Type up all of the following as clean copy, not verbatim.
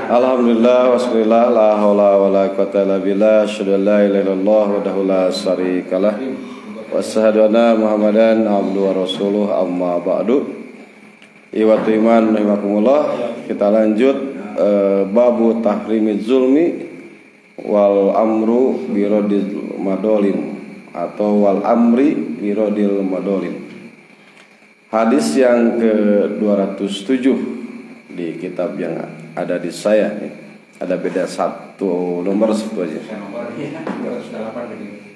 Alhamdulillah wassallallahu la haula wala quwwata illa billah asyhadu an la ilaha illallah wahdahu la syarikalah wa asyhadu anna Muhammadan abduhu wa rasuluh amma ba'du. Iwatu iman rahimakumullah, kita lanjut babu tahrimiz zulmi wal amru biradil madolin atau wal amri biradil madolin. Hadis yang ke-207 di kitab yang ada di saya nih. Ada beda satu nomor satu aja.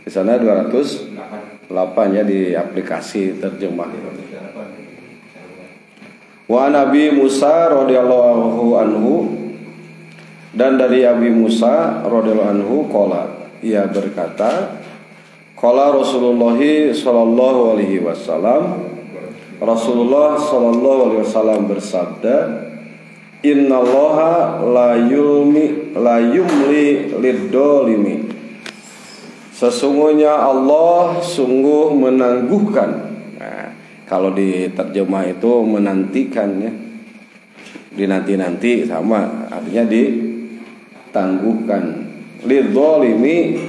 Di sana 208 ya di aplikasi terjemah. Wa Nabi Musa radhiyallahu anhu, dan dari Abi Musa radhiyallahu anhu qala, ia berkata, qala Rasulullah sallallahu alaihi wasallam, Rasulullah sallallahu alaihi wasallam bersabda, innallaha la yumli lid-dolimi, sesungguhnya Allah sungguh menangguhkan. Nah, kalau diterjemah itu menantikan ya, dinanti-nanti sama artinya ditangguhkan. Lid-dolimi,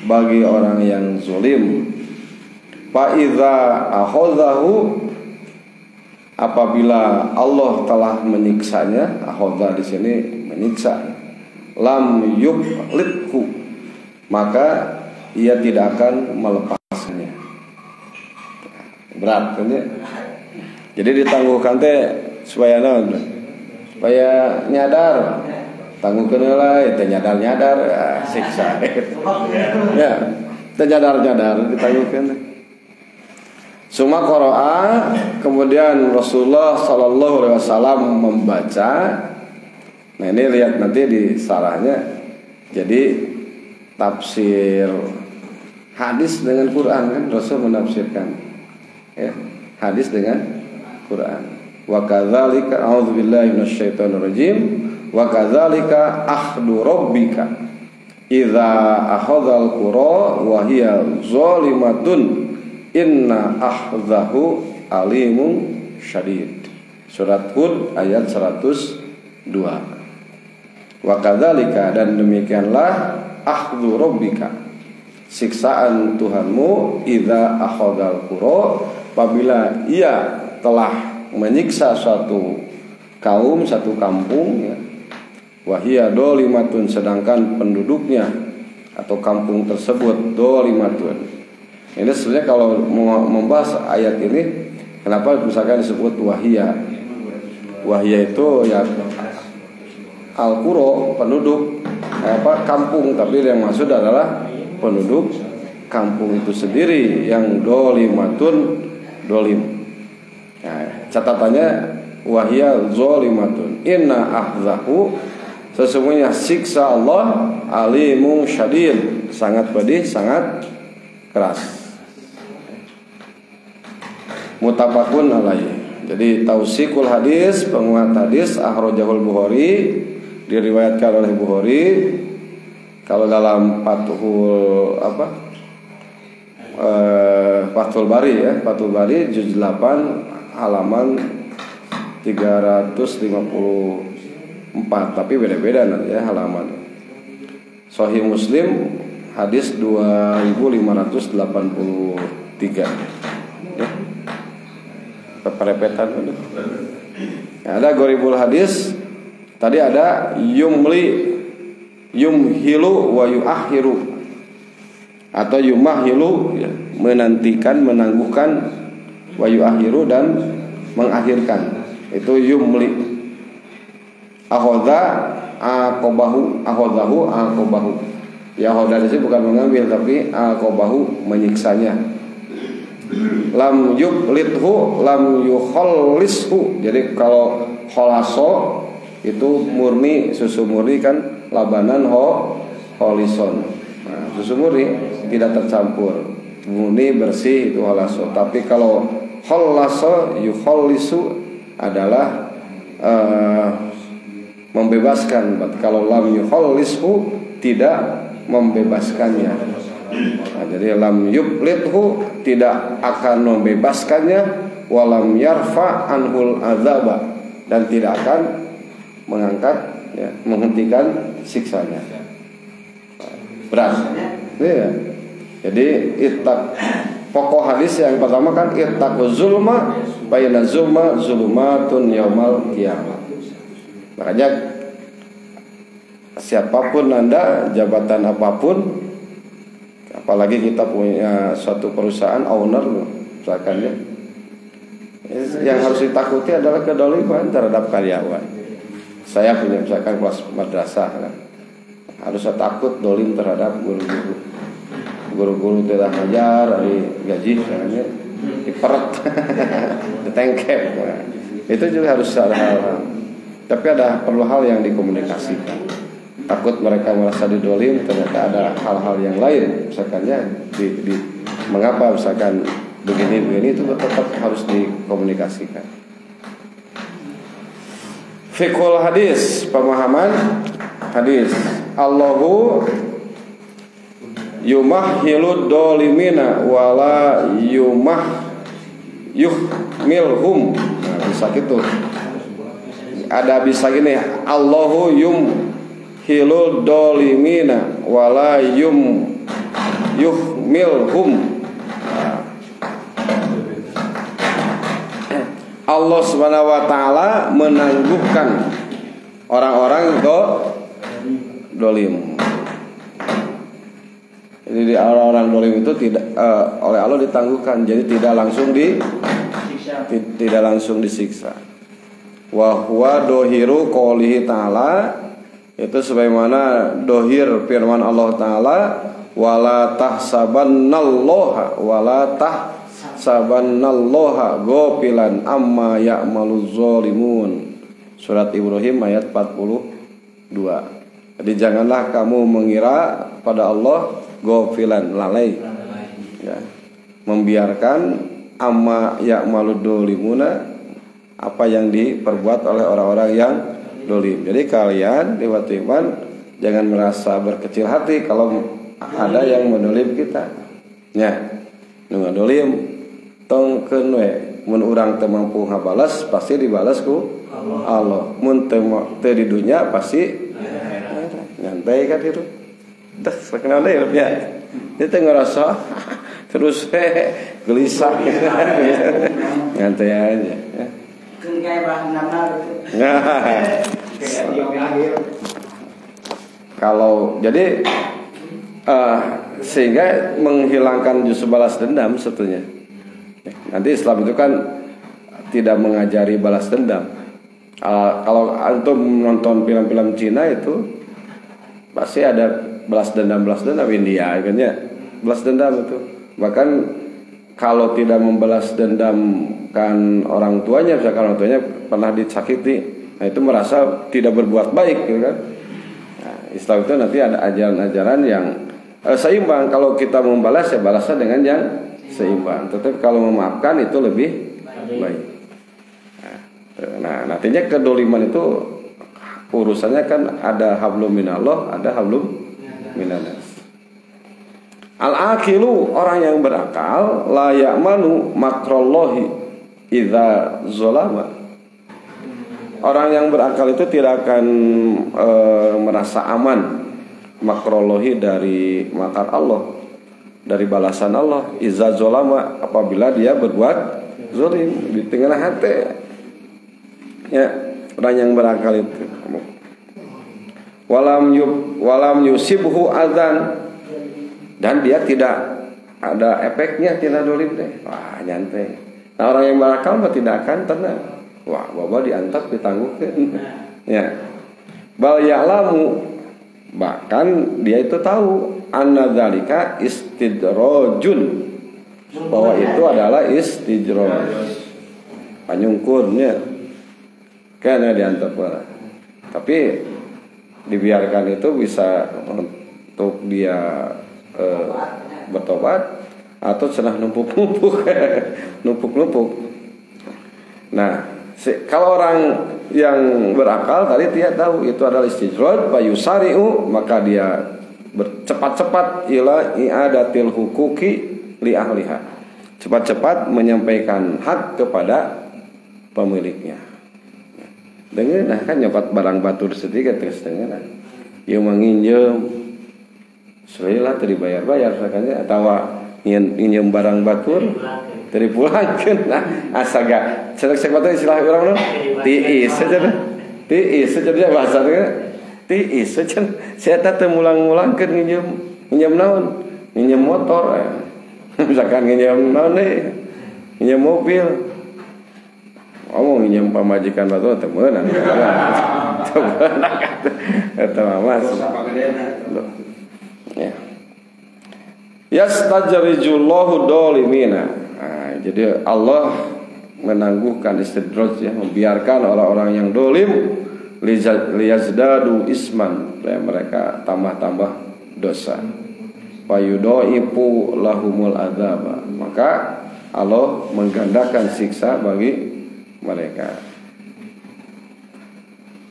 bagi orang yang zalim. Fa iza akhadhahu, apabila Allah telah menyiksanya, akhadha di sini menyiksa, lam yuhlithu, maka ia tidak akan melepaskannya. Berat kan ya? Jadi ditangguhkan teh supaya naon? Supaya nyadar. Tangguhkeun heula teh nyadar-nyadar siksa. Ya, teh nyadar-nyadar ditangguhkeun teh. Suma qara'a, kemudian Rasulullah sallallahu alaihi wasallam membaca. Nah, ini lihat nanti di sarahnya. Jadi tafsir hadis dengan Quran kan, Rasul menafsirkan ya, hadis dengan Quran. Wa kadzalika a'udzubillahi minasyaitonir rajim. Wa kadzalika akhdu rabbika idza akhadzal qura wa hiya zalimatun inna akhdahu alimun syadid. Surat Hud ayat 102. Wa kadzalika, dan demikianlah akhdhu rabbika, siksaan Tuhanmu, idza akhadhal qura, apabila ia telah menyiksa suatu kaum, satu kampung ya. Wa hiya dolimatun, sedangkan penduduknya atau kampung tersebut dolimatun. Ini sebenarnya kalau membahas ayat ini, kenapa misalkan disebut wahia? Wahia itu ya al-qura, penduduk kampung, tapi yang maksud adalah penduduk kampung itu sendiri yang dolimatun, dolim. Nah, catatannya wahia zolimatun inna ahzahu, sesungguhnya siksa Allah alimun syadid, sangat pedih, sangat keras. Muttafaqun alaihi. Jadi tausikul hadis, penguat hadis, akhrajahul Bukhari, diriwayatkan oleh Bukhari. Kalau dalam Fathul Fathul Bari ya, Fathul Bari juz 8 halaman 354, tapi beda-beda nanti ya halaman. Sahih Muslim hadis 2583 ya. Perepetan ya, ada goribul hadis. Tadi ada yumhilu wa yuakhiru, atau yumahilu ya, menantikan, menangguhkan, wa yuakhiru, dan mengakhirkan. Itu yumli. Akhadha aqabahu, akhadhahu aqabahu. Ya, akhadha itu bukan mengambil, tapi aqabahu, menyiksanya. Lam yuklithu lam yukhallishu. Jadi kalau kholaso itu murni, susu murni kan, labanan kholison. Nah, susu murni tidak tercampur, murni bersih itu kholaso. Tapi kalau kholaso yukhallisu adalah membebaskan. Kalau lam yukhallishu tidak membebaskannya. Nah, jadi lam yuklithu tidak akan membebaskannya, walam yarfa anhul azaba, dan tidak akan mengangkat ya, menghentikan siksanya. Berat. Ya. Jadi pokok hadis yang pertama kan ittaqu zulma bayna zulumatun yaumal qiyamah. Makanya siapapun Anda, jabatan apapun, apalagi kita punya suatu perusahaan owner misalkan ya, yang harus ditakuti adalah kedoliman terhadap karyawan. Saya punya misalkan kelas madrasah kan, harus takut dolim terhadap guru-guru tidak ngajar, dari gaji misalnya diperet, ditengkep. Nah, itu juga harus ada hal. Tapi perlu hal yang dikomunikasikan. Takut mereka merasa didolim, ternyata ada hal-hal yang lain. Misalkannya mengapa misalkan begini itu tetap harus dikomunikasikan. Fiqhul hadis, pemahaman hadis. Allahu yumahhilud dolimina wala yuhmilhum. Nah, bisa gitu. Ada bisa gini, Allahu yumhilud dolimina wala yuhmilhum. Allah Subhanahu wa taala menangguhkan orang-orang dolim. Jadi orang-orang dolim itu tidak oleh Allah ditangguhkan, jadi tidak langsung disiksa. Wa huwa dohiru qoulihi ta'ala, itu sebagaimana dohir firman Allah taala, wala tahsabannallaha ghafilan amma ya'maluz zalimun. Surat Ibrahim ayat 42. Jadi janganlah kamu mengira pada Allah ghafilan, lalai ya, membiarkan amma ya'malud dolimuna, apa yang diperbuat oleh orang-orang yang dolim. Jadi kalian lewat iman jangan merasa berkecil hati kalau ada yang mendolim kita ya, nu dolim tongkeun we, mun urang teu mampu ngabalas pasti dibalas ku Allah. Mun teu di dunya pasti nyantai kan itu. Dah sakenaon deui ya. Dia teh ngerasa terus gelisah. Nyantai aja ya. Keun kae bahanna kalau jadi sehingga menghilangkan justru balas dendam sebetulnya. Nanti Islam itu kan tidak mengajari balas dendam. Kalau antum nonton film-film Cina itu pasti ada balas dendam India kan ya, balas dendam itu. Bahkan kalau tidak membalas dendamkan orang tuanya, misalkan orang tuanya pernah disakiti, nah itu merasa tidak berbuat baik gitu kan. Nah, Islam itu nanti ada ajaran-ajaran yang seimbang. Kalau kita membalas ya balasnya dengan yang seimbang. Tetapi kalau memaafkan itu lebih baik. Nah, nantinya kedoliman itu urusannya kan ada hablum minallah, ada hablum minannas. Al-aqilu, orang yang berakal, la ya'manu makrallahi idza zalama. Orang yang berakal itu tidak akan merasa aman makrallahi dari makar Allah, dari balasan Allah, idza zalama, apabila dia berbuat zalim di tengah hati. Ya, orang yang berakal itu walam yusibhu adzan, dan dia tidak ada efeknya, tidak dolim deh. Wah, nyantai. Nah, orang yang berakal mah tidak akan tenang. Wah, bawa diantap ditangguhkeun. Ya. Bal ya'lamu, bahkan dia itu tahu anna dzalika istidrajun, bahwa itu adalah istidraj. Panyungkurnya karena diantap bola. Tapi dibiarkan itu bisa untuk dia bertobat atau cenah numpuk-numpuk. Nah, kalau orang yang berakal tadi dia tahu itu adalah istijrad, fayusari'u, maka dia bercepat-cepat ila i'adatil huquqi li ahliha. Cepat-cepat menyampaikan hak kepada pemiliknya. Dengan nah kan nyokot barang batur sedikit terus dengan ieu manginjem lah teu dibayar-bayar sakanya atawa nginjem barang batur teu dipulangkeun. Nah asaga cek batur istilah urang mah tiis saja tiis saja bahasana tiis saja saya teh mulang-mulangkeun nginjem naon nginjem motor misalkan nginjem naon deui nginjem mobil nginjem pamajikan batu teu meunang teu meunang eta mah ya yastajrijullahu dolimina. Nah, jadi Allah menangguhkan istidraj ya, membiarkan orang-orang yang dolim liyazdadu isman supaya mereka tambah-tambah dosa. Fayudaifu lahumul adzaba. Maka Allah menggandakan siksa bagi mereka.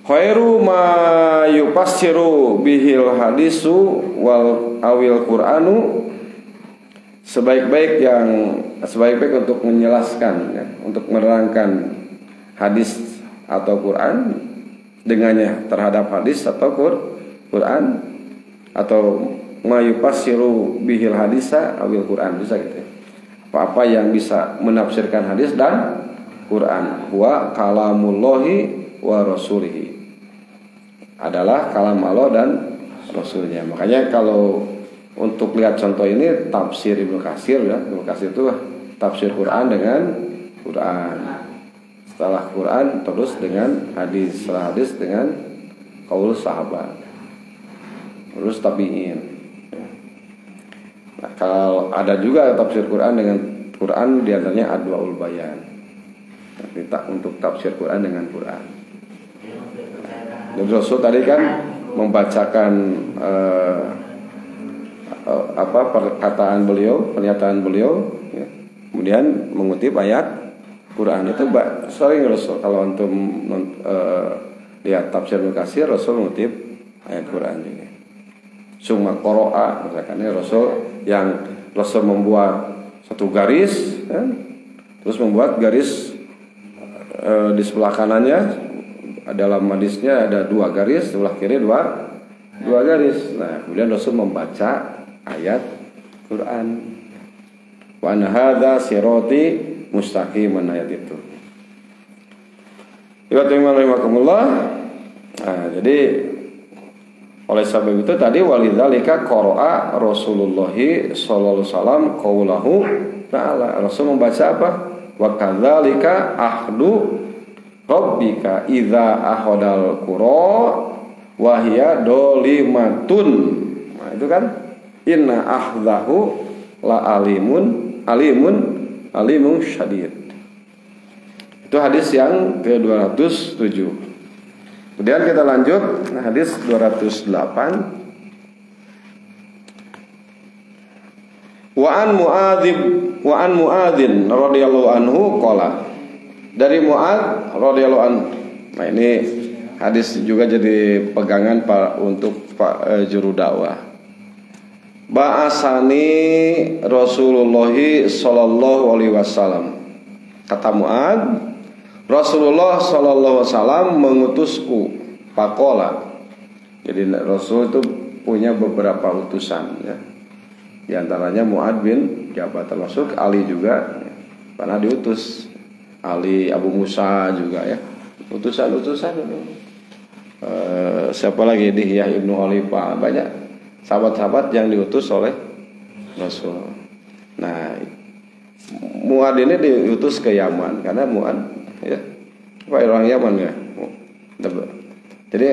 Khairu ma yufassiru bihil hadisu wal awil Qur'anu, sebaik-baik untuk menjelaskan ya, untuk menerangkan hadis atau Quran dengannya terhadap hadis atau Quran, atau ma yufassiru bihil hadisa awil Quran, bisa gitu ya. Apa yang bisa menafsirkan hadis dan Quran, wa kalamullahi wa rasulihi, adalah kalam Allah dan Rasulnya. Makanya kalau untuk lihat contoh ini tafsir Ibnu Katsir ya, Ibnu Katsir itu tafsir Quran dengan Quran, setelah Quran terus dengan hadis, setelah hadis dengan qaul sahabat, terus tabi'in. Nah, kalau ada juga tafsir Quran dengan Quran, diantaranya Adwaul Bayan, untuk tafsir Quran dengan Quran. Dan Rasul tadi kan membacakan perkataan beliau, pernyataan beliau, ya. Kemudian mengutip ayat Quran. Itu sering Rasul kalau untuk lihat tafsir Ibnu Katsir, Rasul mengutip ayat Quran ini. Summa qara'a, misalkan Rasul membuat satu garis, ya, terus membuat garis di sebelah kanannya. Dalam hadisnya ada 2 garis, sebelah kiri dua garis. Nah, kemudian Rasul membaca ayat Quran. Wa anna hadza sirati mustaqiman, ayat itu. Nah, jadi oleh sebab itu tadi walidzalika qara'a Rasulullah sallallahu alaihi wasallam qaulahu ta'ala. Rasul membaca apa? Wa kadzalika ahdu Rabbika idza ahodal qura wa hiya dolimatun. Nah, itu kan inna ahdahu la alimun syadid. Itu hadis yang ke-207. Kemudian kita lanjut hadis 208. Wa an Muadzin radhiyallahu anhu qala, dari Muadz radhiyallahu anhu. Nah, ini hadis juga jadi pegangan untuk Pak juru dakwah. Ba'asani Rasulullah sallallahu alaihi wasallam. Kata Muadz, Rasulullah sallallahu alaihi wasallam mengutusku. Faqala. Jadi Rasul itu punya beberapa utusan ya. Di antaranya Muadz bin Jabal, termasuk Ali juga ya, pernah diutus. Ali, Abu Musa juga ya, utusan-utusan. Siapa lagi, Dihyah ibnu Khalifah, banyak sahabat-sahabat yang diutus oleh Rasul. Nah, Muadz ini diutus ke Yaman karena Muadz ya, orang Yaman ya. Jadi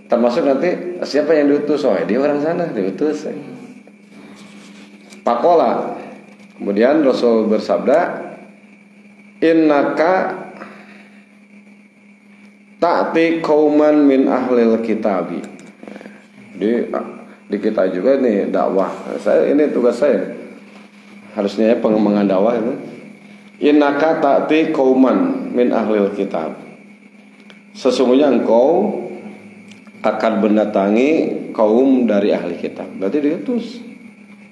termasuk nanti siapa yang diutus, dia orang sana diutus. Pakola. Kemudian Rasul bersabda, innaka ta'ti qauman min ahlil kitabi. Di kita juga nih dakwah. Ini tugas saya. Harusnya pengembangan dakwah itu. Innaka ta'ti qauman min ahlil kitab. Sesungguhnya engkau akan mendatangi kaum dari ahli kitab. Berarti diutus.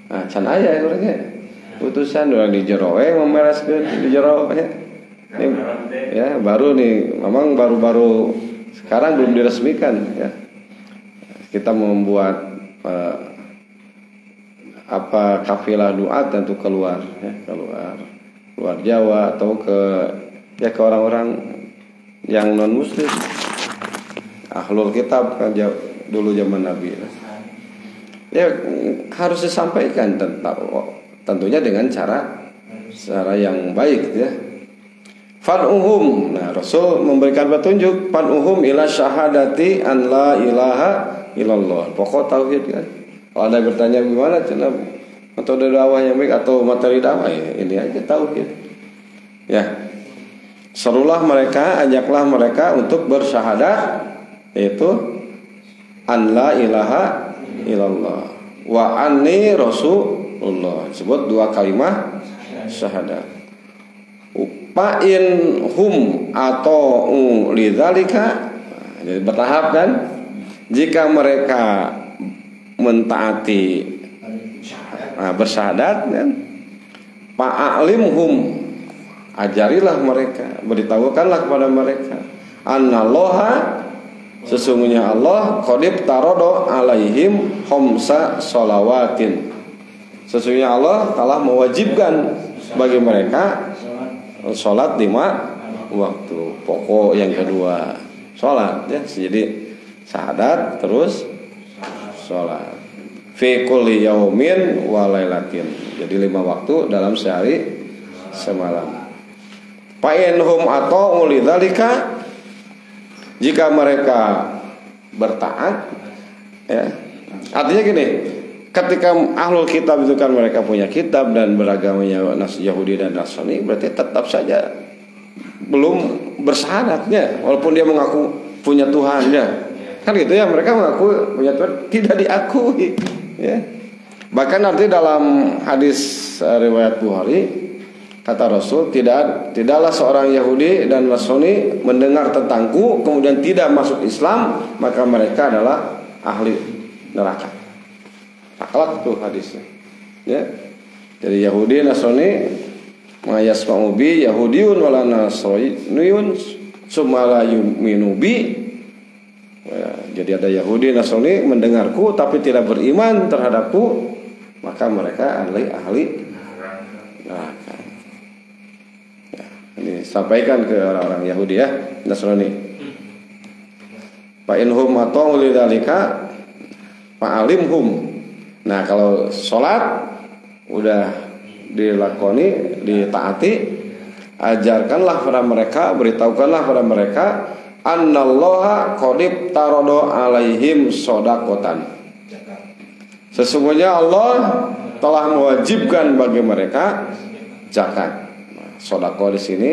Nah, can aya orangnya. Utusan orang di jero memereskeun di jero ya. Ya, baru nih, memang baru-baru Sekarang belum diresmikan ya. Kita membuat kafilah duat untuk keluar ya, keluar Jawa atau ke orang-orang yang non muslim, ahlul kitab kan dulu zaman Nabi ya, harus disampaikan tentunya dengan cara yang baik ya. Fad'uhum, nah Rasul memberikan petunjuk, fad'uhum ila syahadati an la ilaha illallah, pokok tauhid kan. Kalau ada bertanya gimana cara metode dakwah yang baik atau materi dakwah, ya ini aja tauhid ya. Serulah mereka, ajaklah mereka untuk bersyahadat, yaitu an la ilaha illallah wa anni rasulullah, sebut dua kalimat syahadat. Fa'in hum atau lidzalika, jadi bertahap kan. Jika mereka mentaati bersyahadat kan, fa'alimhum, ajarilah mereka, beritahukanlah kepada mereka, annallaha, sesungguhnya Allah, qadib tarodo alaihim khamsa sholawatin, sesungguhnya Allah telah mewajibkan bagi mereka sholat 5 waktu. Pokok yang kedua sholat ya, jadi syahadat terus sholat fi kulli yaumin wa lailatin, jadi 5 waktu dalam sehari semalam. Fa inhum ata'u lidzalika, jika mereka bertaat ya, artinya gini, ketika ahlul kitab itu kan mereka punya kitab dan beragamanya Yahudi dan Nasrani, berarti tetap saja belum bersyahadatnya, walaupun dia mengaku punya Tuhan ya. Kan gitu ya, mereka mengaku punya Tuhan, tidak diakui ya. Bahkan nanti dalam hadis riwayat Bukhari kata Rasul, tidaklah seorang Yahudi dan Nasrani mendengar tentangku kemudian tidak masuk Islam, maka mereka adalah ahli neraka. Akhlak tuh hadisnya ya. Jadi Yahudi Nasrani mayasma'u bi Yahudiyun wala Nasraniyun summa la yu'minu bi ya, jadi ada Yahudi Nasrani mendengarku tapi tidak beriman terhadapku, maka mereka ahli neraka ya. Ini sampaikan ke orang-orang Yahudi ya, Nasrani. Fa inhum ata'u lidzalika fa'alimhum. Nah kalau sholat udah dilakoni, ditaati, ajarkanlah pada mereka, beritahukanlah pada mereka, annallaha qadib tarodo alaihim sodakotan, sesungguhnya Allah telah mewajibkan bagi mereka zakat. Nah, sodako di sini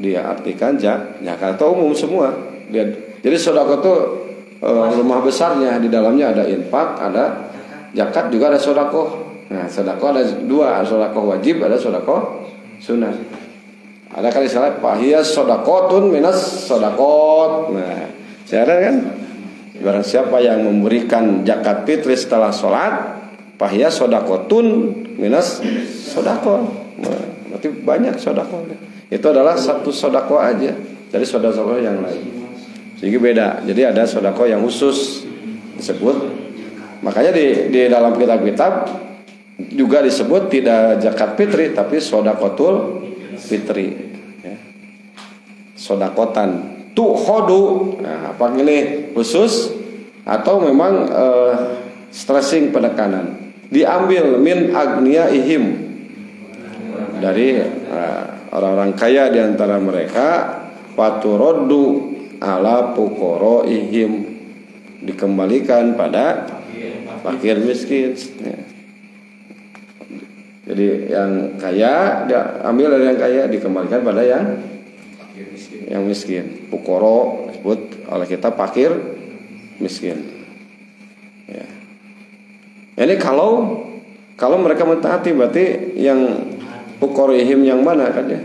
dia artikan zakat atau umum semua. Jadi sodako itu rumah besarnya, di dalamnya ada infak, ada zakat, juga ada sedekah. Nah, sedekah ada dua, sedekah wajib, ada sedekah sunnah. Ada kali salah, fahiya sedekatun minas sedekot. Nah, saya kan barang siapa yang memberikan zakat fitri setelah sholat, fahiya sedekatun minas sedekot. Nah, berarti banyak sedekah. Itu adalah satu sedekah aja dari sedekah yang lain. Jadi beda. Jadi ada sedekah yang khusus disebut. Makanya di dalam kitab-kitab juga disebut tidak zakat fitri tapi sedekatul fitri ya. Sedakotan tuhodu. Nah, apa ini khusus atau memang stressing penekanan, diambil min agniyaihim, dari orang-orang kaya di antara mereka, faturoddu ala fuqaraihim, dikembalikan pada fakir miskin ya. Jadi yang kaya dia ambil dari yang kaya, dikembalikan pada yang miskin. Fuqara disebut oleh kita fakir miskin ya. Ini kalau mereka mentaati, berarti yang fuqaraihim yang mana kan ya?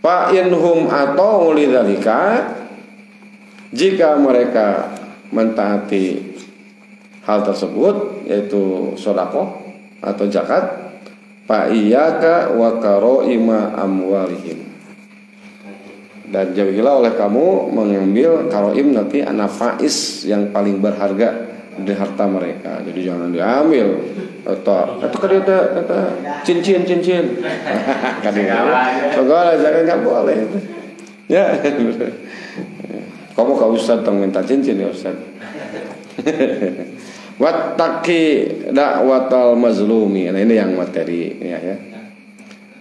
Fa inhum atau lidzalika, jika mereka mentaati hal tersebut, yaitu sedekah atau zakat, fa iyyaka wa karaima amwalihim, Dan jauhilah oleh kamu mengambil karoim nanti anafais yang paling berharga di harta mereka. Jadi jangan diambil. Atau kata cincin. Pokoknya jangan, nggak boleh. Ya. Kamu ke Ustaz tong minta cincin ya Ustaz. Wattaqi da'watal mazlumi. Nah ini yang materi ya.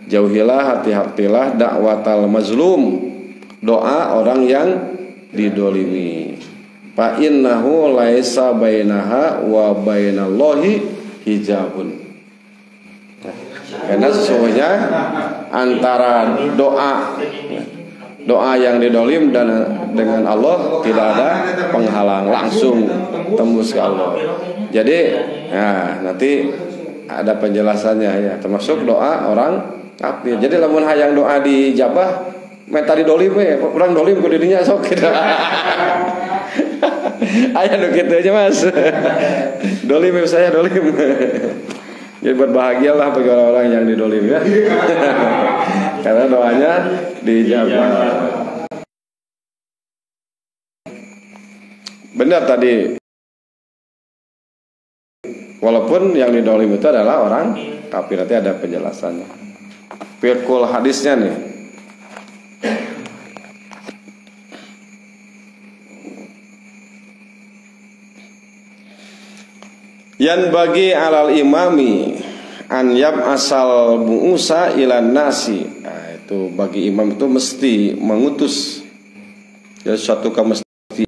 Jauhilah, hati-hatilah da'watal mazlum, doa orang yang didolimi. Fa innahu laisa bainaha wa bainallahi hijabun. Karena sesungguhnya antara doa yang didolim dan dengan Allah tidak ada penghalang, langsung tembus ke Allah. Jadi nanti ada penjelasannya ya, termasuk doa orang kafir. Jadi lamun hayang doa dijabah minta didolim urang dolim ku dirinya sok kita. Aya nu kitu aja Mas. Dolim saya dolim. Jadi berbahagialah bagi orang-orang yang didolim ya. Karena doanya dijabah. Benar tadi. Walaupun yang didolim itu adalah orang kafir, nanti ada penjelasannya. Fiqhul hadisnya nih. Yan bagi alal imami an yab asal bu'usa ilan nasi. Nah, itu bagi imam itu mesti mengutus ya suatu mesti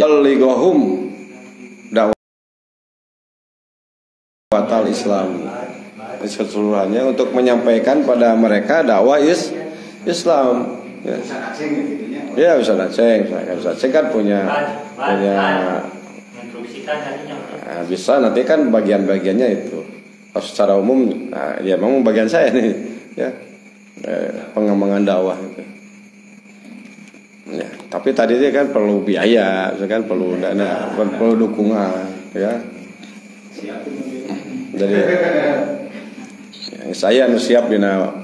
yaligohum dakwatal Islam keseluruhannya untuk menyampaikan pada mereka dakwah Islam. Ya bisa Aceh kan punya bisa nanti kan bagian-bagiannya itu. Secara umum ya memang bagian saya nih ya, pengembangan dakwah itu. Ya, tapi tadi dia kan perlu biaya, kan perlu dana, perlu dukungan ya. Jadi saya siap dina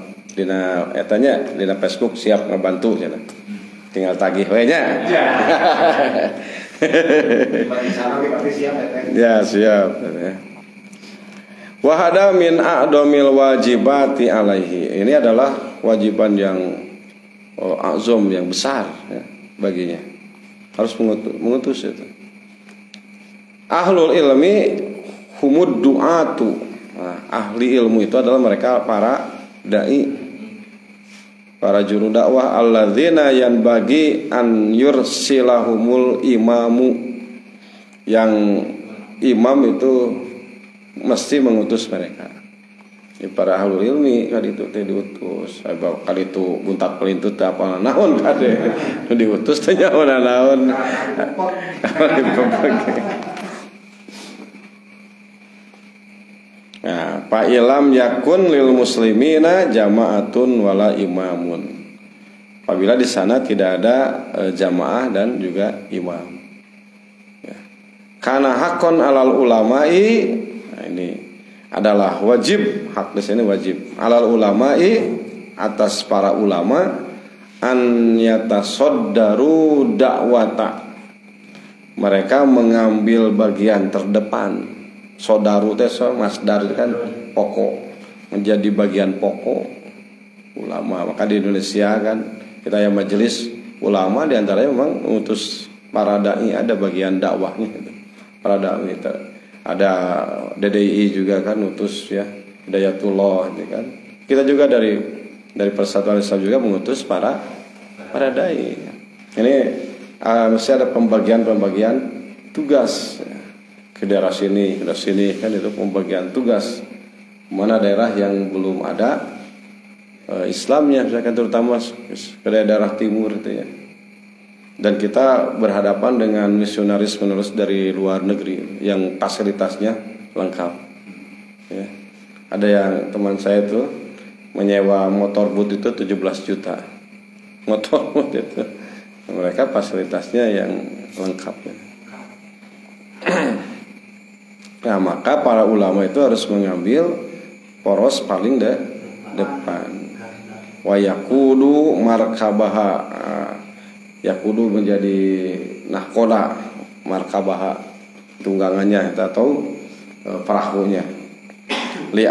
etanya dina Facebook siap ngebantu cenah. Tinggal tagih we nya. Ya siap ya. Wahada min a'domil wajibati alaihi. Ini adalah wajiban yang azam, yang besar ya, baginya. Harus mengutus itu. Ahlul ilmi humud du'atu. Nah, ahli ilmu itu adalah mereka para dai, para juru dakwah alladzina yanbaghi an yursilahumul imamu, yang imam itu mesti mengutus mereka. Ini para ahlul ilmi kan itu diutus. Kali itu buntak pelintut apa naon kade diutus teh nyaho naon. Nah, fa ilam yakun lil muslimina jama'atun wala imamun. Apabila di sana tidak ada jamaah dan juga imam. Ya. Karena hakon alal ulama'i, nah ini adalah wajib, hak di sini wajib. Alal ulama'i, atas para ulama, an yatasoddaru dakwata. Mereka mengambil bagian terdepan. Sodaru teh masdar kan pokok, menjadi bagian pokok ulama. Maka di Indonesia kan kita yang majelis ulama diantaranya memang mengutus para dai, ada bagian dakwahnya gitu. Para dai itu ada DDI juga kan utus ya, Hidayatullah ini kan. Kita juga dari Persatuan Islam juga mengutus para dai. Ini mesti ada pembagian tugas ya. Ke daerah sini kan itu pembagian tugas. Mana daerah yang belum ada Islamnya, misalkan terutama ke daerah timur itu ya. Dan kita berhadapan dengan misionaris dari luar negeri yang fasilitasnya lengkap. Ya. Ada yang teman saya itu menyewa motor boot itu 17 juta. Motor boot itu mereka fasilitasnya yang lengkap ya. Nah, maka para ulama itu harus mengambil poros paling depan. wa yakudu markabaha. Yakudu menjadi nahkoda markabaha, tunggangannya atau perahunya. Li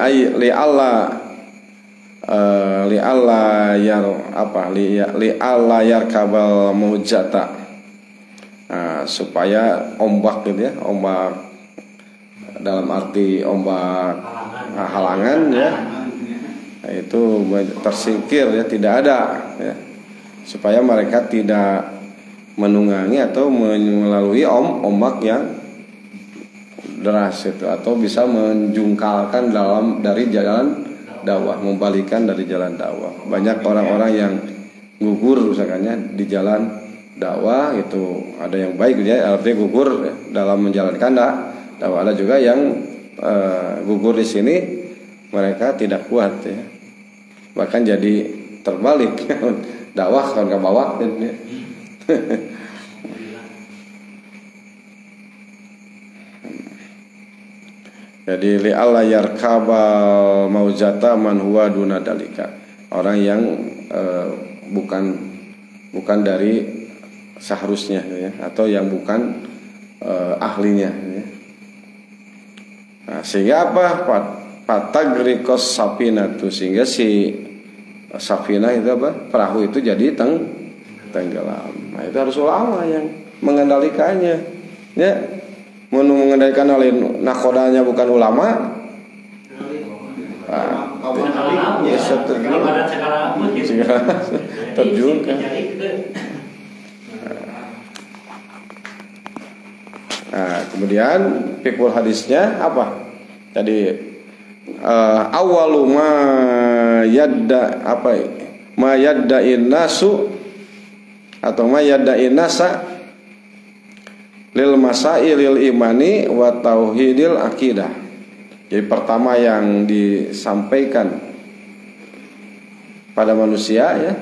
alla yarkabal maujata, supaya ombak gitu ya, ombak dalam arti ombak halangan ya, itu tersingkir ya, tidak ada ya, supaya mereka tidak menunggangi atau melalui ombak yang deras itu, atau bisa menjungkalkan dari jalan dakwah, membalikan dari jalan dakwah. Banyak orang-orang yang gugur misalkannya di jalan dakwah itu, ada yang baik ya, artinya gugur dalam menjalankan dakwah. Ada juga yang gugur di sini, mereka tidak kuat ya, bahkan jadi terbalik dakwah kan ke bawah ya. Jadi li'alla yarkabal maujata man huwa duna dalika, orang yang bukan dari seharusnya ya, atau yang bukan ahlinya ya. Nah, sehingga apa? Patagrikos sapinatu, sehingga si safina itu apa? Perahu itu jadi tenggelam. Nah, itu harus ulama yang mengendalikannya ya. Mengendalikan nakodanya bukan ulama, terjun kan. Nah, kemudian fikul hadisnya apa? Jadi awalu ma yadda apa? Ma yadda'in nasu atau ma yadda'in nasa lil masailil imani wa tauhidil akidah. Jadi pertama yang disampaikan pada manusia ya,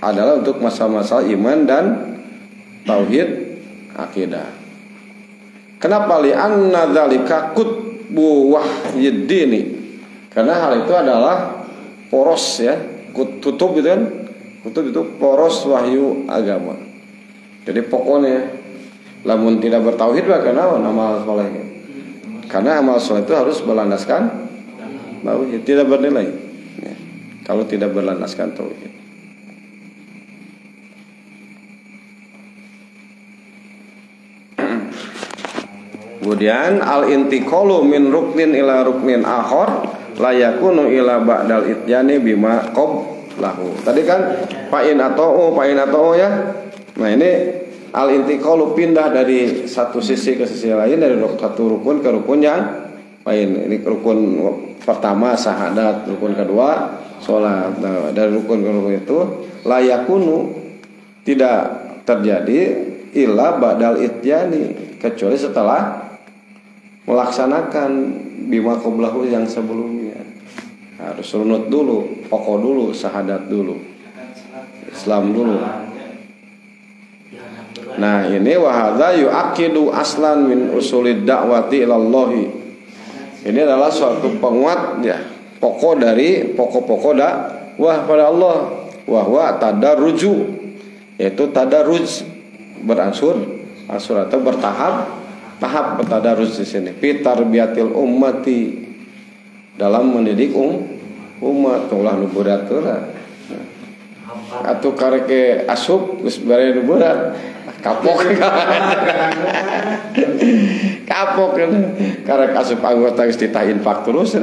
adalah untuk masalah-masalah iman dan tauhid akidah. Kenapa? Li anna dzalika qutbu wahyiddini. Karena hal itu adalah poros ya, kutub itu kan. Kutub itu poros wahyu agama. Jadi pokoknya lamun tidak bertauhid bahkan amal soleh. Karena amal soleh itu harus berlandaskan tauhid, tidak bernilai ya, kalau tidak berlandaskan tauhid. Kemudian al-intiqalu min ruknin ila ruknin akhar la yakunu ila ba'dal ityani bima qablahu. Tadi kan fa'in atau ya. Nah, ini al-intiqalu pindah dari satu sisi ke sisi lain, dari satu rukun ke rukun yang lain. Ini rukun pertama syahadat, rukun kedua sholat. Nah, dari rukun ke rukun itu la yakunu, tidak terjadi illa ba'dal ityani, kecuali setelah melaksanakan bima qablahu yang sebelumnya. Harus runut dulu, pokok dulu, syahadat dulu, Islam dulu. Nah, ini wahadza yu'aqidu aslan min usulid da'wati ilallahi. Ini adalah suatu penguat ya, pokok dari pokok-pokok dakwah pada Allah. Wahwa tadarruju, yaitu tadarruj, beransur atau bertahap bertadarruj di sini. Fitarbiyatil ummati, dalam mendidik umat. Ulah nu berat atuh kareke asup geus bare nu berat. Kapok karek asup anggota geus ditah infak terus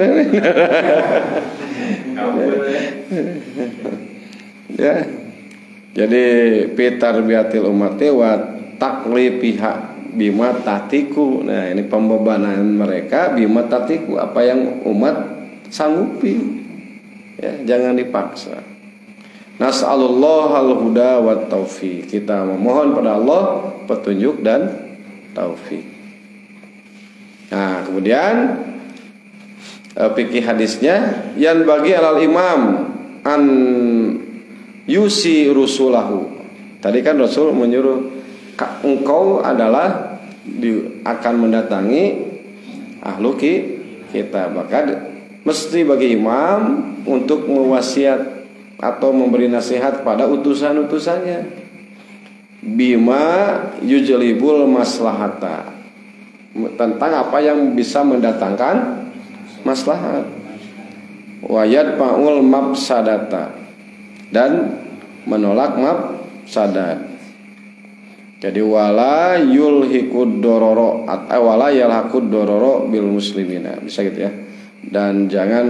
ya. Jadi fitarbiyatil ummati wa taklifiha bima tatiku. Nah, ini pembebanan mereka bima tatiku, apa yang umat sanggupi ya, jangan dipaksa. Nas'alullahal huda wat taufiq. Kita memohon pada Allah petunjuk dan taufik. Nah, kemudian fikih hadisnya yang bagi alal imam an yusi rusulahu. Tadi kan Rasul menyuruh engkau adalah akan mendatangi ahlu kita, maka mesti bagi imam untuk mewasiat atau memberi nasihat pada utusan-utusannya bima yujlibul maslahata, tentang apa yang bisa mendatangkan maslahat, wayad paul mafsadata, dan menolak mafsadat. Jadi wala yulhikud dororo atau wala yalhakud dororo bil muslimina, bisa gitu ya. Dan jangan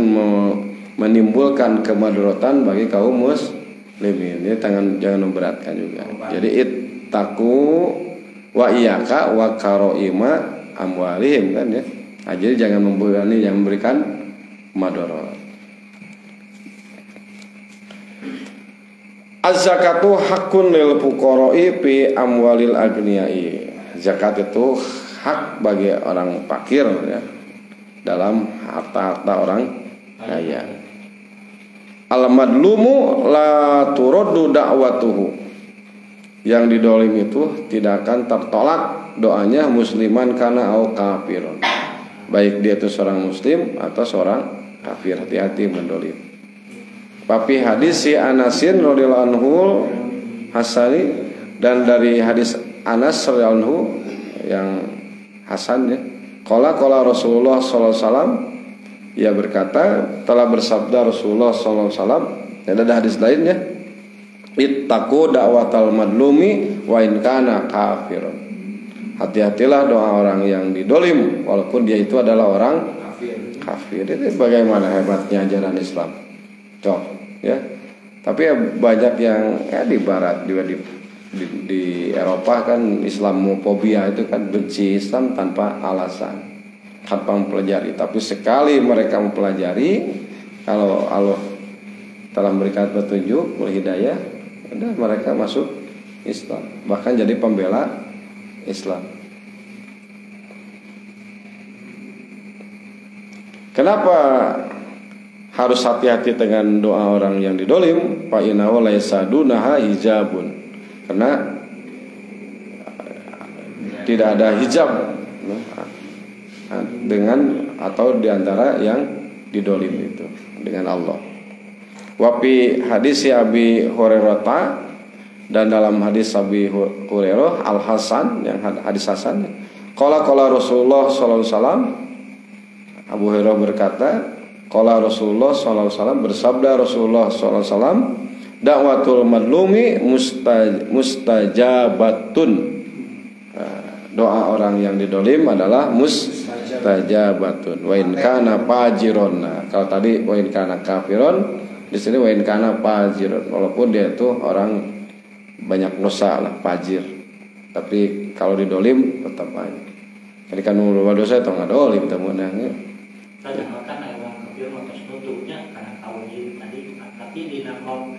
menimbulkan kemadaratan bagi kaum muslimin. Ini jangan memberatkan juga. Jadi ittaqu wa iyyaka wa karoima amwalihim kan ya. Nah, jadi jangan memberikan madarat. Az-zakatu haqqun lil fuqara'i fi amwalil aghniyai. Zakat itu hak bagi orang fakir ya, dalam harta-harta orang kaya. Al-madlumu la turaddu da'watuhu. Yang didolim itu tidak akan tertolak doanya musliman kana au kafirun. Baik dia itu seorang muslim atau seorang kafir, hati-hati mendolim. Tapi hadis si Anasin radhiyallahu anhu Hasani, dan dari hadis Anas radhiyallahu anhu yang hasan ya. Qala Rasulullah sallallahu alaihi wasallam, ia berkata, telah bersabda Rasulullah sallallahu alaihi wasallam. Dan ada hadis lainnya, ittaqu da'watal madlumi wa in kana kafirun. Hati-hatilah doa orang yang didolim walaupun dia itu adalah orang kafir. Ini bagaimana hebatnya ajaran Islam. Cok, ya. Tapi ya banyak yang di barat juga di Eropa kan Islamofobia itu kan, benci Islam tanpa alasan, tanpa mempelajari. Tapi sekali mereka mempelajari, kalau Allah telah memberikan petunjuk, berhidayah, udah mereka masuk Islam, bahkan jadi pembela Islam. Kenapa harus hati-hati dengan doa orang yang didolim? Fa innahu laisa dunaha hijabun. Karena tidak ada hijab dengan atau diantara yang didolim itu dengan Allah. Wapi hadis Abi Hurairah, dan dalam hadis Abi Hurairah Al Hasan, yang hadis Hasan, qala Rasulullah sallallahu alaihi wasallam, Abu Hurairah berkata, qala Rasulullah sallallahu alaihi wasallam, bersabda Rasulullah sallallahu alaihi wasallam, dakwatul madlumi mustajabatun. Doa orang yang didolim adalah mustajabatun. Wa in kana fajiron. Kalau tadi wa in kana kafiron, di sini wa in kana fajiron. Walaupun dia itu orang banyak dosa lah, fajir. Tapi kalau didolim tetap aja. Jadi kan ulama dosa itu nggak dolim temunya. Tadi makan ayam kafir motos nutupnya karena tauhid tadi, tapi di nama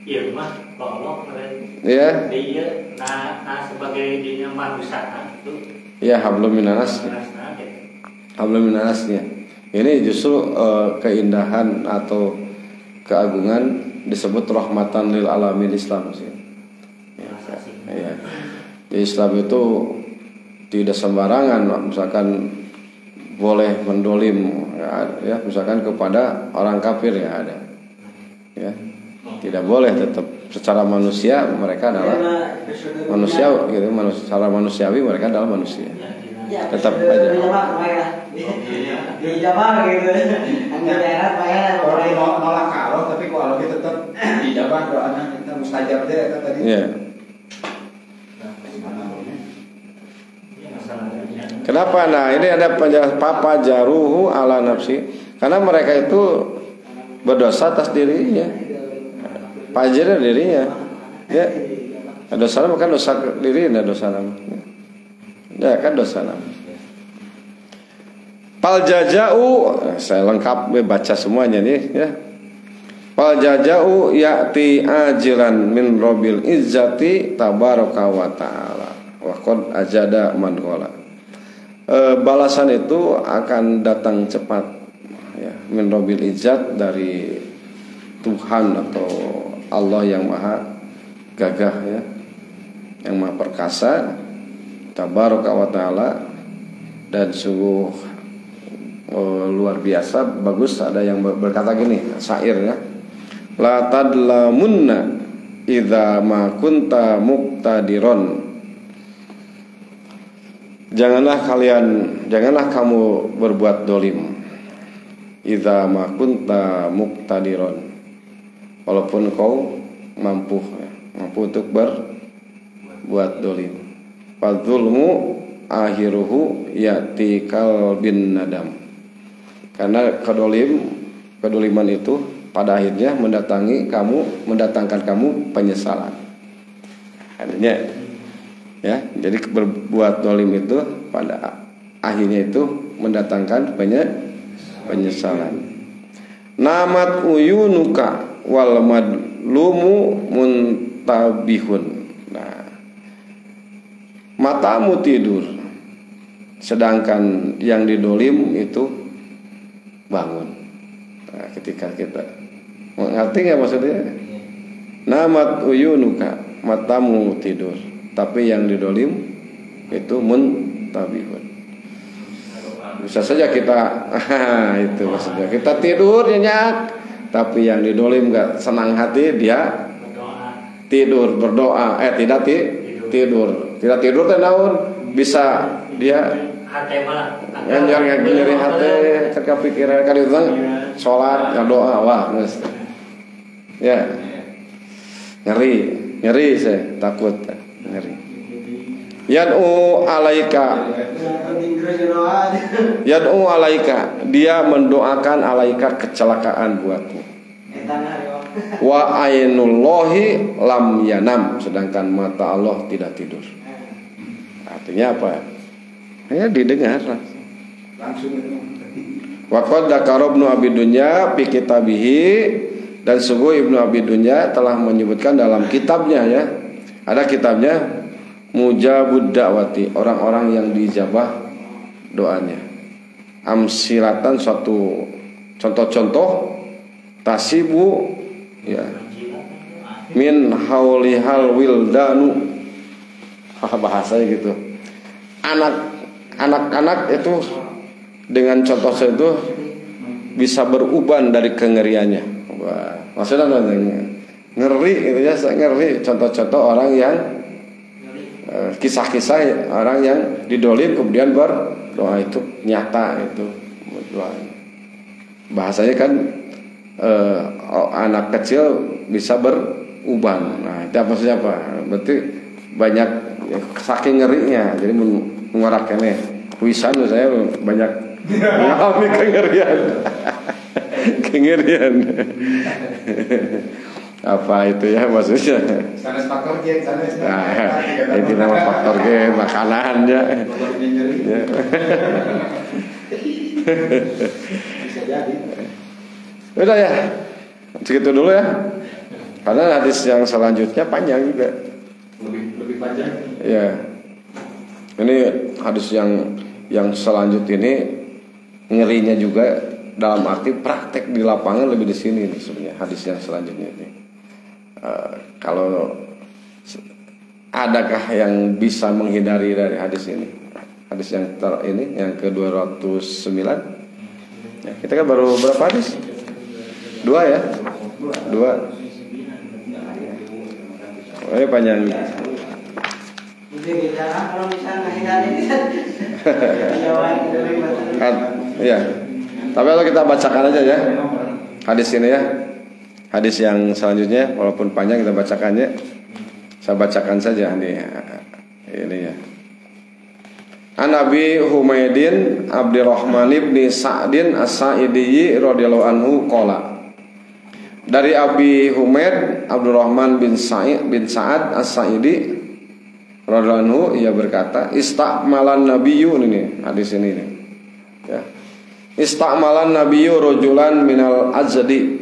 ilmah kalau ya dia nah sebagai dirinya manusia itu ya hablum minanas. Hablum minasnya. Ini justru keindahan atau keagungan disebut rahmatan lil alamin Islam sih. Ya. Di Islam itu tidak sembarangan, misalkan boleh mendolim ya, misalkan kepada orang kafir ya ada. Ya. Tidak boleh, tetap secara manusia mereka adalah manusia gitu, secara manusiawi mereka adalah manusia. Tetap aja. Di jamaah gitu. Enggak enak bayar orang nolak kalau tapi kalau kita tetap di jamaah doanya kita mustajab deh tadi. Iya. Kenapa? Nah, ini ada papa jaruhu ala nafsi. Karena mereka itu berdosa atas dirinya. Pajir dirinya, ya. Dosa nama kan dosa diri, ada dosa nama. Ya kan dosa nama. Pal jajau, saya lengkap baca semuanya nih, ya. Pal jajau ya'ti ajilan min robil izzati tabaraka wa ta'ala. Wa qad ajada man qala. Balasan itu akan datang cepat, ya. Min robil izzat, dari Tuhan atau Allah yang maha gagah ya, yang maha perkasa, tabaraka wa ta'ala, dan sungguh luar biasa bagus. Ada yang berkata gini, syair ya, la tadlamunna idza ma kunta muqtadiron. Janganlah kamu berbuat dolim idza ma kunta muqtadiron, walaupun kau mampu untuk berbuat dolim. Fadzulmu akhiruhu yati kalbin nadam. Karena kedoliman itu pada akhirnya mendatangkan kamu penyesalan. Artinya ya, jadi berbuat dolim itu pada akhirnya itu mendatangkan penyesalan. Namat uyunuka wal madlumu muntabihun. Nah, matamu tidur, sedangkan yang didolim itu bangun. Nah, ketika kita mengerti nggak maksudnya? Namat uyunuka, matamu tidur, tapi yang didolim itu muntabihun. Bisa saja kita itu maksudnya, kita tidur nyenyak, tapi yang didolim nggak senang hati, dia tidur berdoa, tidak tidur teh naon, bisa dia hati malah nyeri hati, kepikiran kali itu sholat doa, wah geus ya ngeri saya takut ngeri. Yad'u alaika, dia mendoakan alaika kecelakaan buatmu. Wa ainullahi lam yanam, sedangkan mata Allah tidak tidur. Artinya apa? Ya didengar langsung. Wa qad dzakara Ibnu Abi Dunya fi kitabihi, dan sungguh Ibnu Abi Dunya telah menyebutkan dalam kitabnya ya. Ada kitabnya Mujabud Da'wati, orang-orang yang dijabah doanya. Amsilatan, suatu contoh-contoh, tasibu ya min haulihal wildanu, bahasanya gitu. Anak-anak itu dengan contoh itu bisa beruban dari kengeriannya. Wah, maksudnya ngeri gitu ya, ngeri contoh-contoh orang yang kisah-kisah orang yang didolim kemudian berdoa itu nyata itu doa. Bahasanya kan anak kecil bisa beruban. Nah, itu maksudnya apa? Berarti banyak saking ngerinya. Jadi mengoraknya wisan saya banyak mengalami kengerian. Apa itu ya maksudnya? Sanes faktor G, sanes. Nah, itu nama faktor G, makanan ya. Bisa jadi. Udah ya, segitu dulu ya. Karena hadis yang selanjutnya panjang juga. Lebih panjang. Ya. Ini hadis yang selanjutnya ini ngerinya juga dalam arti praktek di lapangan lebih di sini nih sebenarnya hadis yang selanjutnya ini. Kalau adakah yang bisa menghindari dari hadis ini? Hadis yang ini yang ke-209. Ya, kita kan baru berapa hadis? 2 ya? 2. Oh, ini panjang. Kalau misalnya menghindari ya. Tapi kalau kita bacakan aja ya hadis ini ya. Hadis yang selanjutnya walaupun panjang kita bacakannya. Saya bacakan saja nih. Ini ya. An Abi Humaydin Abdurrahman bin Sa'din As-Sa'idi radhiyallahu anhu qala. Dari Abi Humaid Abdurrahman bin Sa'ad As-Sa'idi radhiyallahu anhu, ia berkata, istamalan nabiyyu, ini hadis ini nih. Ya. Istamalan nabiyyu rajulan minal Azdi.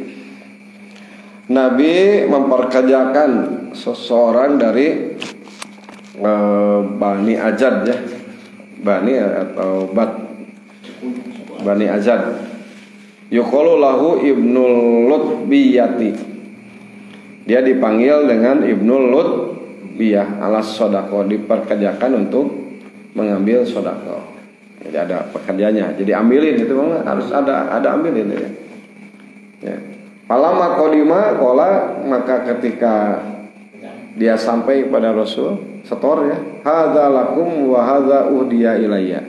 Nabi memperkerjakan seseorang dari Bani Azad ya. Bani atau Bani Azad. Yuqalu lahu Ibnul Lutbiyati. Dia dipanggil dengan Ibnul Lutbiyah alas sodako, diperkerjakan untuk mengambil sodako. Jadi ada pekerjanya. Jadi ambilin itu memang harus ada ambilin ya. Ya. Falamma qadima qala, maka ketika dia sampai pada Rasul, setor ya, hadza lakum wa hadza uhdiya ilayya.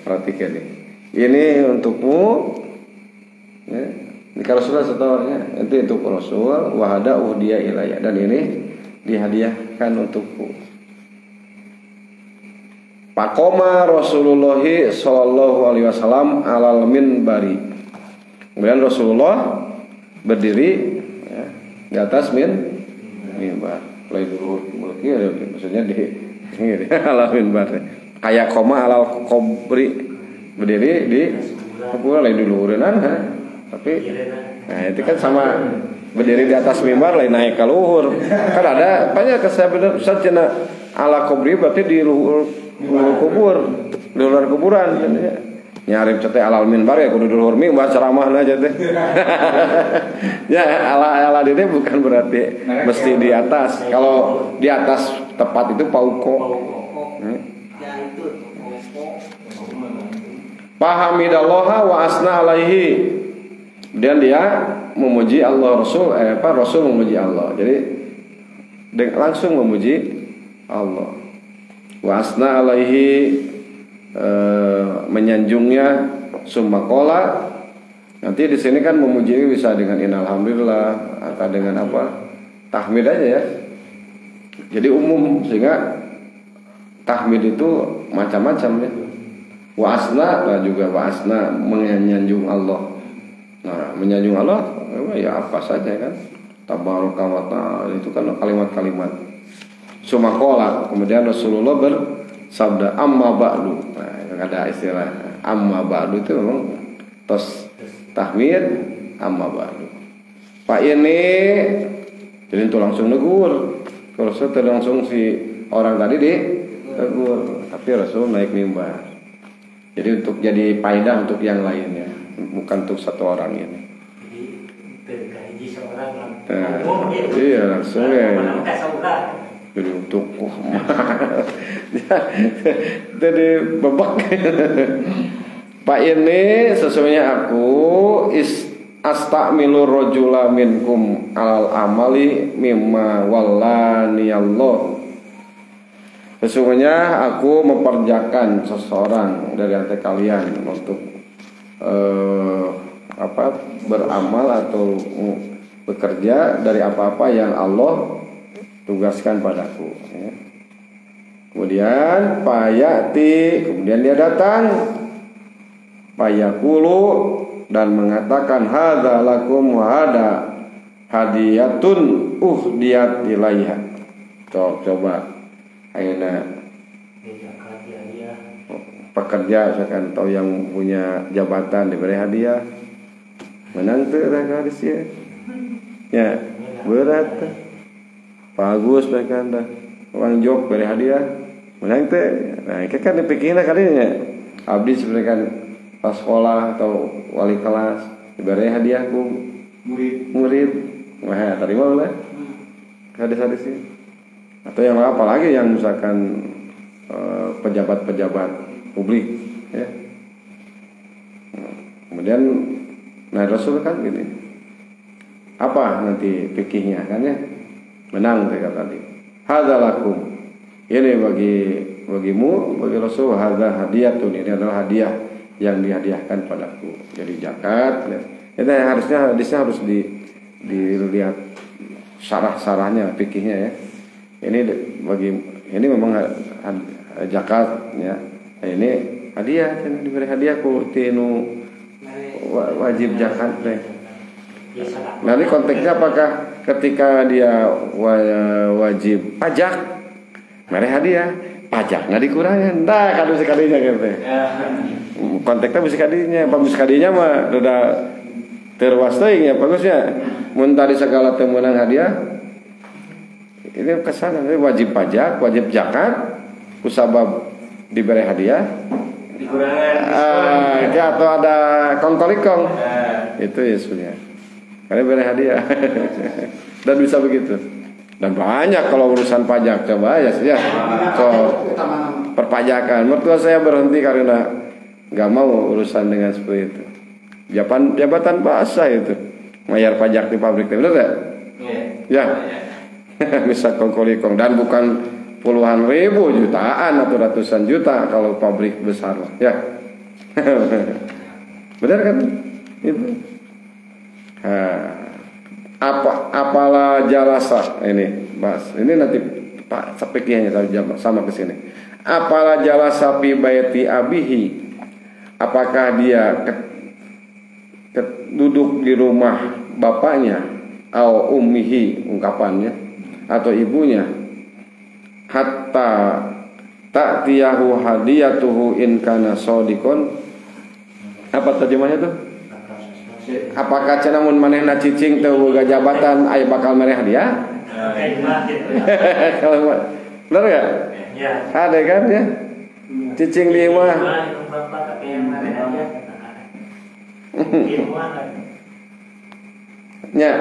Perhatikan nih. Ini untukmu. Ya. Ini kalau Rasulullah setornya, itu untuk Rasul, wa hadza uhdiya ilayya, dan ini dihadiahkan untukku. Faqoma Rasulullah sallallahu alaihi wasallam alal minbari. Kemudian Rasulullah berdiri ya, di atas mimbar. Mulai dulu maksudnya di ini alal mimbar. Kayak koma alal kubri, berdiri di kubur lain dulu tapi nah itu kan sama berdiri di atas mimbar lain naik ke luhur. Kan ada banyak kesabaran Ustaz cenah ala kubri berarti di luhur kubur, di luar kuburan ya. Nyarip teh alal minbar ya kudu di luhur mimbar ceramah aja teh. Ya ala ini bukan berarti mesti di atas. Kalau di atas tepat itu pauko. Pahamidallaha wa asna alaihi. Dan dia memuji Allah, Rasul memuji Allah. Jadi langsung memuji Allah. Wa asna alaihi, menyanjungnya, summa qala. Nanti di sini kan memuji bisa dengan innalhamdulillah atau dengan apa? Tahmid aja ya. Jadi umum, sehingga tahmid itu macam-macam ya. Wa asna, nah juga wa asna menyanjung Allah. Nah, menyanjung Allah ya apa saja kan. Tabaraka wa ta'ala itu kan kalimat-kalimat. Summa qala, kemudian Rasulullah bersabda amma ba'du. Nah, ada istilah amma ba'du itu memang tos tahmid amma ba'du. Pak ini jadi itu langsung negur. Kalau saya langsung si orang tadi ditegur, tapi Rasul naik mimbar. Jadi untuk jadi faedah untuk yang lainnya, bukan untuk satu orang ini. Jadi seorang iya langsung ya. Jadi untuk jadi bebek. Pak ini sesungguhnya aku astamilu rajula minkum alal amali mimma wallani Allah. Sesungguhnya aku memperjakan seseorang dari antara kalian untuk beramal atau bekerja dari apa-apa yang Allah tugaskan padaku ya. Kemudian kemudian dia datang payakulu dan mengatakan hadza lakum wa hada hadiyatun uhdiyat ilaiha. Coba ayeuna pekerja misalkan atau yang punya jabatan diberi hadiah menang tuh hadis ya berat bagus mereka dah orang jok beri hadiah menang tuh. Nah itu kan dipikirnya kalinya abdi sebenarnya pas sekolah atau wali kelas diberi hadiah ku murid wah terima lah hadis-hadis ini. Atau yang apa lagi yang misalkan pejabat-pejabat publik ya. Kemudian Rasul kan gini. Apa nanti fikihnya kan ya? Menang mereka tadi. Hadza lakum. Ini bagimu, bagi Rasul hadza hadiyatun. Ini adalah hadiah yang dihadiahkan padaku. Jadi zakat ya. Itu harusnya hadisnya harus dilihat syarah-syarahnya fikihnya ya. Ini memang zakat ya. Ini hadiah, diberi hadiah ku tinu wajib zakat deh. Nanti konteksnya apakah ketika dia wajib pajak, beri hadiah, pajak nggak dikurangi, dah kado sekalinya gitu. Konteksnya bisa kadinya mah udah terwas teuing ya bagusnya. Mun tadi segala temenang hadiah. Ini kesana wajib pajak, wajib zakat, kusabab diberi hadiah, dikurangan, atau ada kongkolikong, itu ya sudah. Karena beri hadiah dan bisa begitu. Dan banyak kalau urusan pajak coba ya sih ya. So, perpajakan. Mertua saya berhenti karena nggak mau urusan dengan seperti itu. Jabatan Pak Asa itu bayar pajak di pabrik, benar nggak? Ya. Bisa kongkolikong, dan bukan puluhan ribu, jutaan atau ratusan juta kalau pabrik besar, ya. Benar kan? Itu. Apalah jalasa ini, Mas. Ini nanti Pak sepikihnya sama ke sini. Apalah jalasa fi baiti abihi. Apakah dia duduk di rumah bapaknya, au ummihi ungkapannya, atau ibunya, hatta ta'tiyahu hadiyatuhu in kana shadiqon. Apa terjemahnya tuh? Apakah cenah mun manehna cicing teu boga jabatan aya bakal mereh hadiah? Kalau benar enggak? Ya. Ada kan ya? Cicing 5. Ya,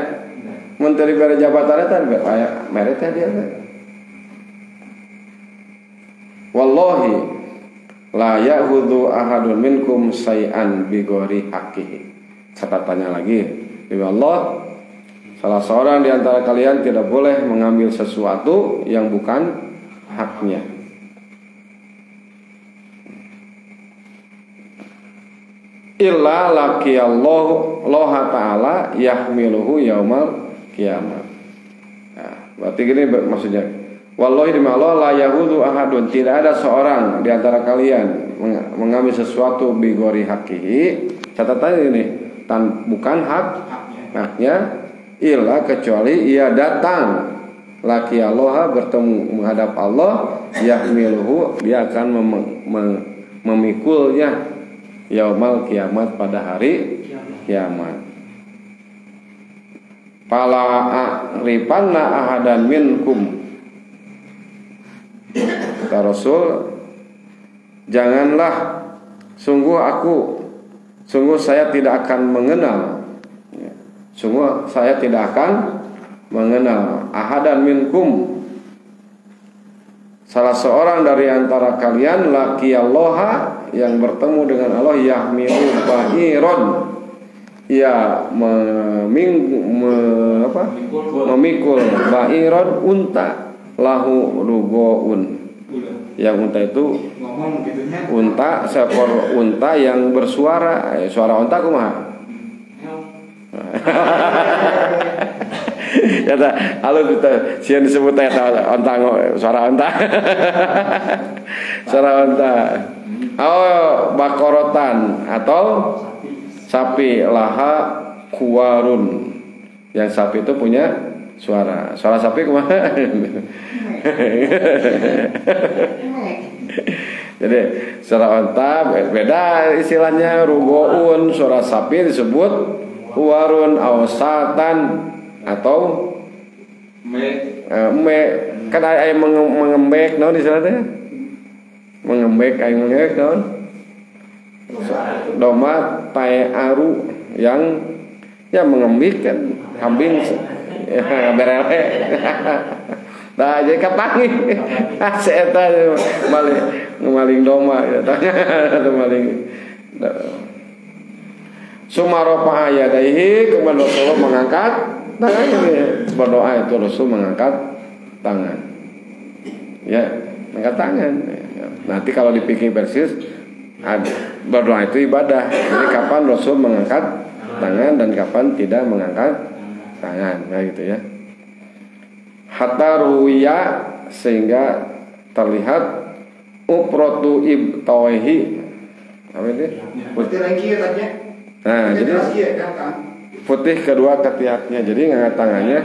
menteri bere jabatan eta aya mere teh dia. Wallahi la ya'khudhu ahadun minkum syai'an bi ghairi haqqihi. Catatannya lagi, demi Allah, salah seorang di antara kalian tidak boleh mengambil sesuatu yang bukan haknya. Illa laqiyallahu ta'ala yahmiluhu yaumal kiamat. Nah, berarti gini maksudnya. Wallahi demi Allah la yahudu ahadun, tidak ada seorang di antara kalian mengambil sesuatu bi ghairi haqqihi. Catatannya ini, bukan haknya, illa kecuali ia datang laqiyallahu, bertemu menghadap Allah, yahmiluhu, dia akan memikulnya yaumal kiamat, pada hari kiamat. Fala a'rifanna ahadan minkum, kata Rasul, janganlah, sungguh saya tidak akan mengenal, sungguh saya tidak akan mengenal ahadan minkum, salah seorang dari antara kalian, laqiyallaha, yang bertemu dengan Allah, yahmilu ba'iron, ya memikul ba'iron, unta, lahu rugoun, yang unta itu unta, seekor unta yang bersuara, suara unta kumaha? Ya ta, halo kita sieun disebut teh onta, suara onta. Suara onta. Oh, bakorotan atau sapi, laha kuwarun. Yang sapi itu punya suara. Suara sapi kumaha? Jadi suara onta beda istilahnya, rugoun. Suara sapi disebut kuwarun, awsatan atau kan aya mengembek naon istilahnya, mengembek aya mengembek naon, doma tae aru yang ya mengembik kan, kambing ya berele. Nah jadi kapangi si eta maling doma ya tanya atau maling. Sumarofa ayadaihi, kemudian Rasulullah mengangkat tangannya. Berdoa itu Rasul mengangkat tangan. Ya, angkat tangan. Nanti kalau dipikir persis, berdoa itu ibadah. Jadi kapan Rasul mengangkat tangan dan kapan tidak mengangkat tangan, nah gitu ya. Hatta ruwiya, sehingga terlihat uprotu ibtawihi. Apa itu? Putih lagi ya tadi. Nah, jadi putih kedua ketiaknya, jadi ngangkat tangannya.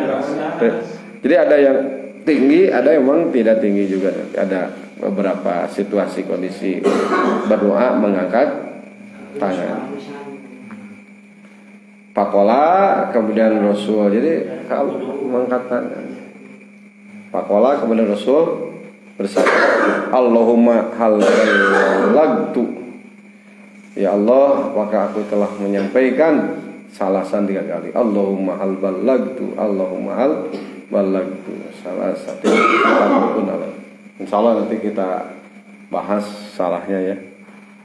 Jadi ada yang tinggi, ada yang memang tidak tinggi juga. Ada beberapa situasi kondisi berdoa mengangkat tangan. Pakola, kemudian Rasul. Jadi kalau mengangkat tangan, pakola, kemudian Rasul bersabda, Allahumma hal balagtu. Ya Allah, maka aku telah menyampaikan, salasan 3 kali. Allahumma hal balagtu, Allahumma hal balagtu. Salah satu pun Allah. Insyaallah nanti kita bahas salahnya ya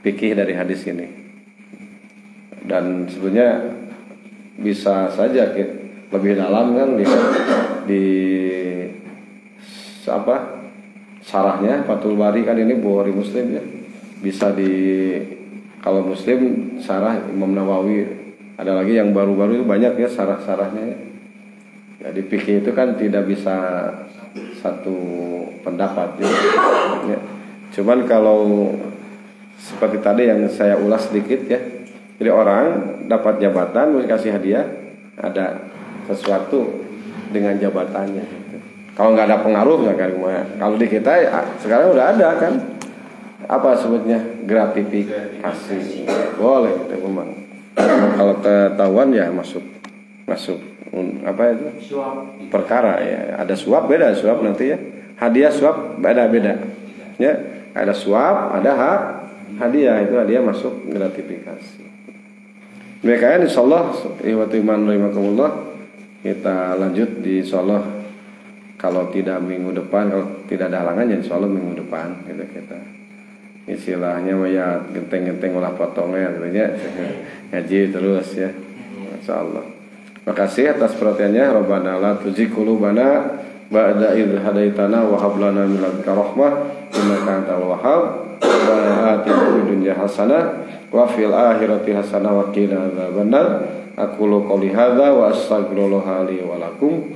fikih dari hadis ini. Dan sebenarnya bisa saja lebih dalam kan di apa sarahnya Fathul Bari kan ini Bukhari Muslim ya. Bisa kalau Muslim sarah Imam Nawawi, ada lagi yang baru-baru itu banyak ya sarah-sarahnya ya. Jadi fikih itu kan tidak bisa satu pendapat ya. Cuman kalau seperti tadi yang saya ulas sedikit ya. Jadi orang dapat jabatan mau dikasih hadiah, ada sesuatu dengan jabatannya gitu. Kalau nggak ada pengaruh nggak kan? Kalau di kita ya, sekarang udah ada kan apa sebutnya gratifikasi boleh itu memang. Kalau ketahuan ya masuk apa itu perkara ya. Ada suap beda suap nanti ya, hadiah suap beda ya. Ada suap ada hadiah, itu hadiah masuk gratifikasi. Demikian insyaallah ihwatu iman rahimakumullah, kita lanjut di insyaallah kalau tidak minggu depan, kalau tidak ada halangan ya insyaallah minggu depan gitu kita. Istilahnya ya genteng-genteng ulah potongnya gitu ya. Ngaji terus ya. Insyaallah. Terima kasih atas perhatiannya. Rabbana la tuzigh qulubana ba'da idh hadaitana wa hab lana min ladunka rahmah innaka antal wahhab. Rabbana atina fid dunya hasanah wa fil akhirati hasanah wa qina adzabannar. Aqulu qouli hadza wa astaghfirullaha li wa lakum.